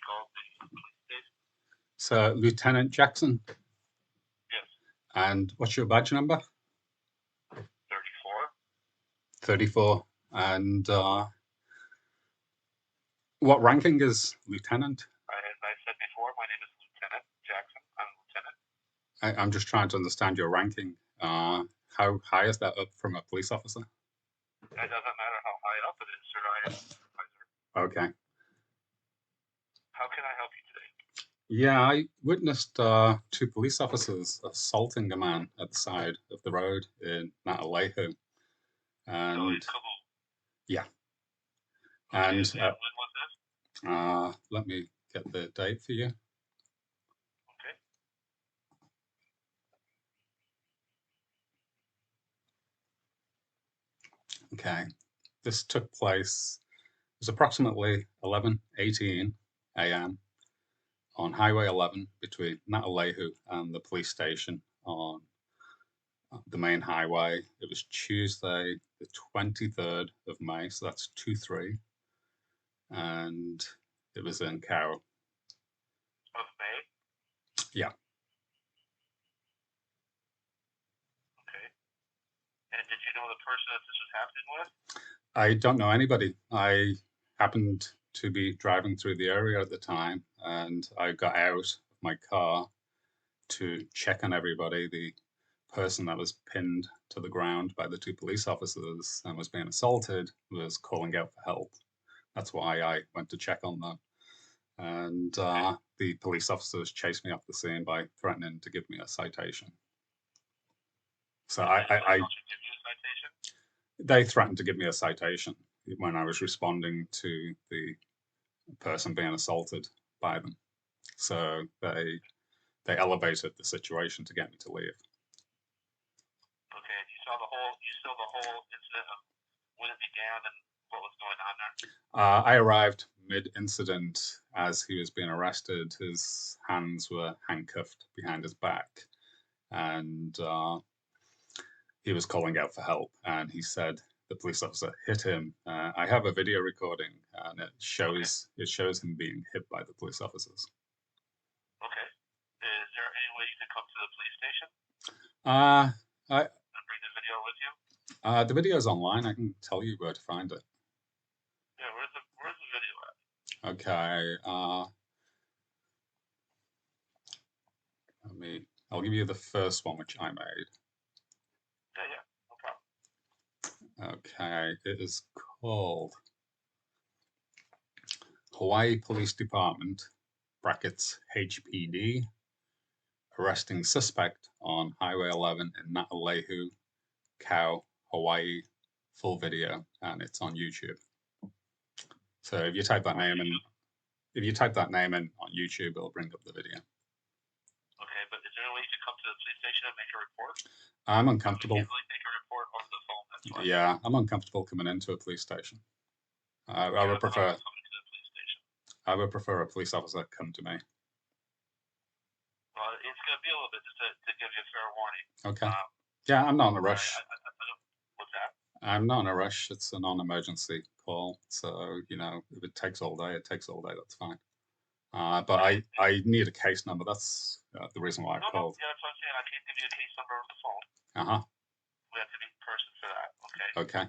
called the police station? So, Lieutenant Jackson. Yes. And what's your badge number? 34. 34. And what ranking is Lieutenant? As I said before, my name is Lieutenant Jackson. I'm Lieutenant. I'm just trying to understand your ranking. How high is that up from a police officer? It doesn't matter how high up it is, sir. I am a supervisor. Okay. How can I help you today? Yeah, I witnessed two police officers assaulting a man at the side of the road in Naalehu. And So in Kabul? Yeah. Okay, And when was this? let me get the date for you. Okay. This took place, it was approximately 11:18 a.m. on Highway 11 between Naalehu and the police station on the main highway. It was Tuesday, the 23rd of May, so that's 2-3, and it was in Carroll. Of May? Yeah. Okay. And did you know the person that this was happening with? I don't know anybody. I happened to be driving through the area at the time, and I got out of my car to check on everybody. The person that was pinned to the ground by the two police officers and was being assaulted was calling out for help. That's why I went to check on them. And the police officers chased me off the scene by threatening to give me a citation. So they threatened to give me a citation when I was responding to the person being assaulted by them. So they elevated the situation to get me to leave. Okay, you saw the whole incident of when it began and what was going on there? I arrived mid-incident as he was being arrested. His hands were handcuffed behind his back, and he was calling out for help. And he said the police officer hit him. I have a video recording, and it shows him being hit by the police officers. Okay. Is there any way you could come to the police station? And bring the video with you? The video's online. I can tell you where to find it. Yeah, where's the video at? Okay. I'll give you the first one, which I made. Yeah, no problem. Okay, it is called Hawaii Police Department, brackets HPD, arresting suspect on Highway 11 in Naalehu, Kau, Hawaii, full video, and it's on YouTube. So if you type that name in, on YouTube, it'll bring up the video. Okay, but is there a way you could come to the police station and make a report? I'm uncomfortable. You can't really make a report over the phone, that's why. Yeah, I'm uncomfortable coming into a police station. I would prefer a police officer come to me. Well, it's going to be a little bit just to give you a fair warning. Okay. Yeah, I'm not in a rush. What's that? I'm not in a rush. It's a non-emergency call, so if it takes all day, it takes all day. That's fine. But I need a case number. That's the reason why I called. Yeah, that's what I'm saying. I can't give you a case number over the phone. We have to be in person for that. Okay. Okay.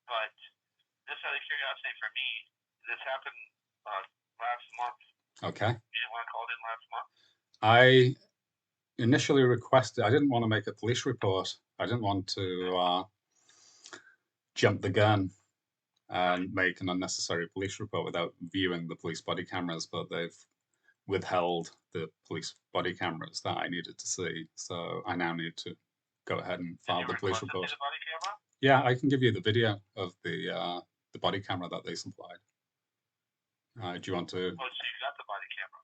But just out of curiosity for me, this happened last month. Okay. You didn't want to call it in last month? I initially requested. I didn't want to make a police report. I didn't want to jump the gun and make an unnecessary police report without viewing the police body cameras, but they've withheld the police body cameras that I needed to see. So I now need to go ahead and file the police report. The body camera? Yeah, I can give you the video of the body camera that they supplied. Do you want to? Oh, so you got the body camera?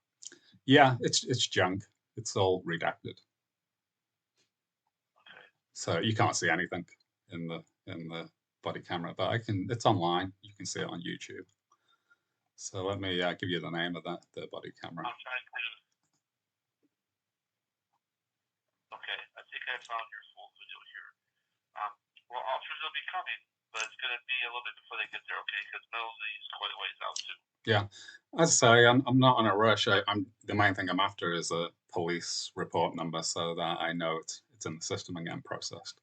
Yeah, it's junk. It's all redacted. Okay. So you can't see anything in the body camera, but it's online. You can see it on YouTube. So let me give you the name of the body camera. I'm trying to. Okay, I think I found your full video here. Well, officers will be coming, but it's going to be a little bit before they get there, okay? Because Milolii is quite a ways out too. Yeah. As I say, I'm not in a rush. The main thing I'm after is a police report number so that I know it's in the system and getting processed.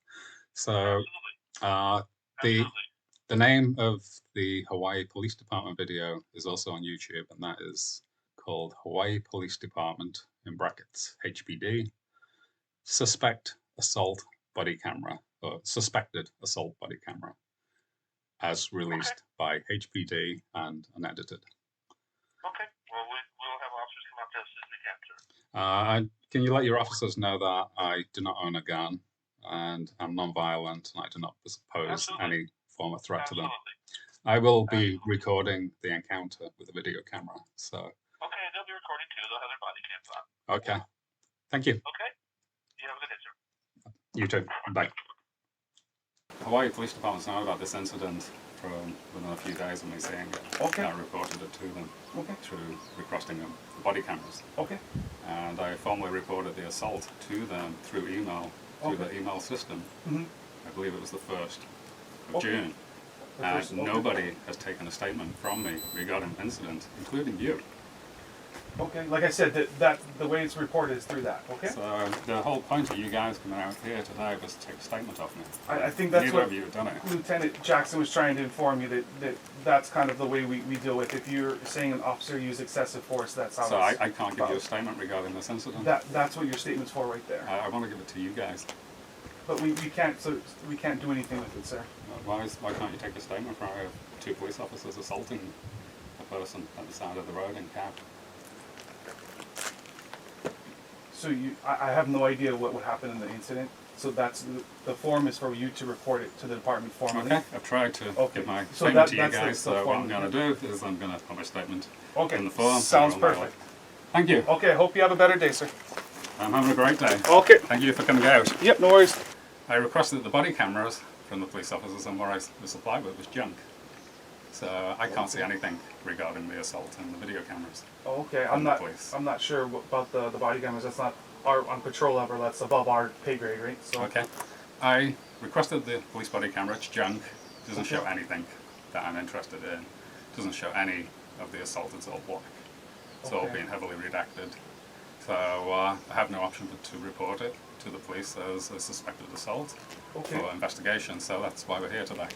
So Absolutely. uh, the Absolutely. the name of the Hawaii Police Department video is also on YouTube, and that is called Hawaii Police Department in brackets HPD suspect assault body camera or suspected assault body camera as Okay. released by HPD and unedited. Okay. Well, we'll have officers come out to us as soon as we can, sir. Can you let your officers know that I do not own a gun and I'm non-violent and I do not pose Absolutely. any form of threat to them? Absolutely. I will be Absolutely. recording the encounter with a video camera. So Okay, they'll be recording too. They'll have their body cams on. okay, thank you. Okay. You have a good day, sir. You too. Bye. Hawaii Police Department's know about this incident from within a few days of me seeing it. Okay. I reported it to them Okay. through requesting them the body cameras. Okay. And I formally reported the assault to them through email, through Okay. the email system. Mm-hmm. I believe it was the 1st of Okay. June. The And first- okay. nobody has taken a statement from me regarding the incident, including you. Okay. Like I said, that the way it's reported is through that. Okay. So the whole point of you guys coming out here today was to take a statement off me. I think that's Neither what of you have done it. Lieutenant Jackson was trying to inform you that's kind of the way we deal with. If you're saying an officer used excessive force, that's how. So it's I can't give you a about. statement regarding this incident. That's what your statement's for right there. I want to give it to you guys. But we can't we can't do anything with it, sir. Why can't you take a statement from two police officers assaulting a person at the side of the road in cab? So I have no idea what would happen in the incident. So that's the form is for you to report it to the department formally. Okay, I've tried to Okay. give my So statement to you that's guys, the so what form. I'm going to do is I'm going to put my statement Okay. in the form. Sounds and I'll mail perfect. it. Thank you. Okay. Hope you have a better day, sir. I'm having a great day. Okay. Thank you for coming out. Yep. No worries. I requested the body cameras from the police officers, and what I was supplied with was junk. So I can't see anything regarding the assault in the video cameras. Oh, okay. From I'm the not. police. I'm not sure about the body cameras. That's not our on patrol level. That's above our pay grade, right? So. Okay. I requested the police body camera. It's junk. Doesn't show anything that I'm interested in. Doesn't show any of the assault. It's all black. It's all Okay. been heavily redacted. So I have no option but to report it to the police as a suspected assault Okay. for investigation. So that's why we're here today.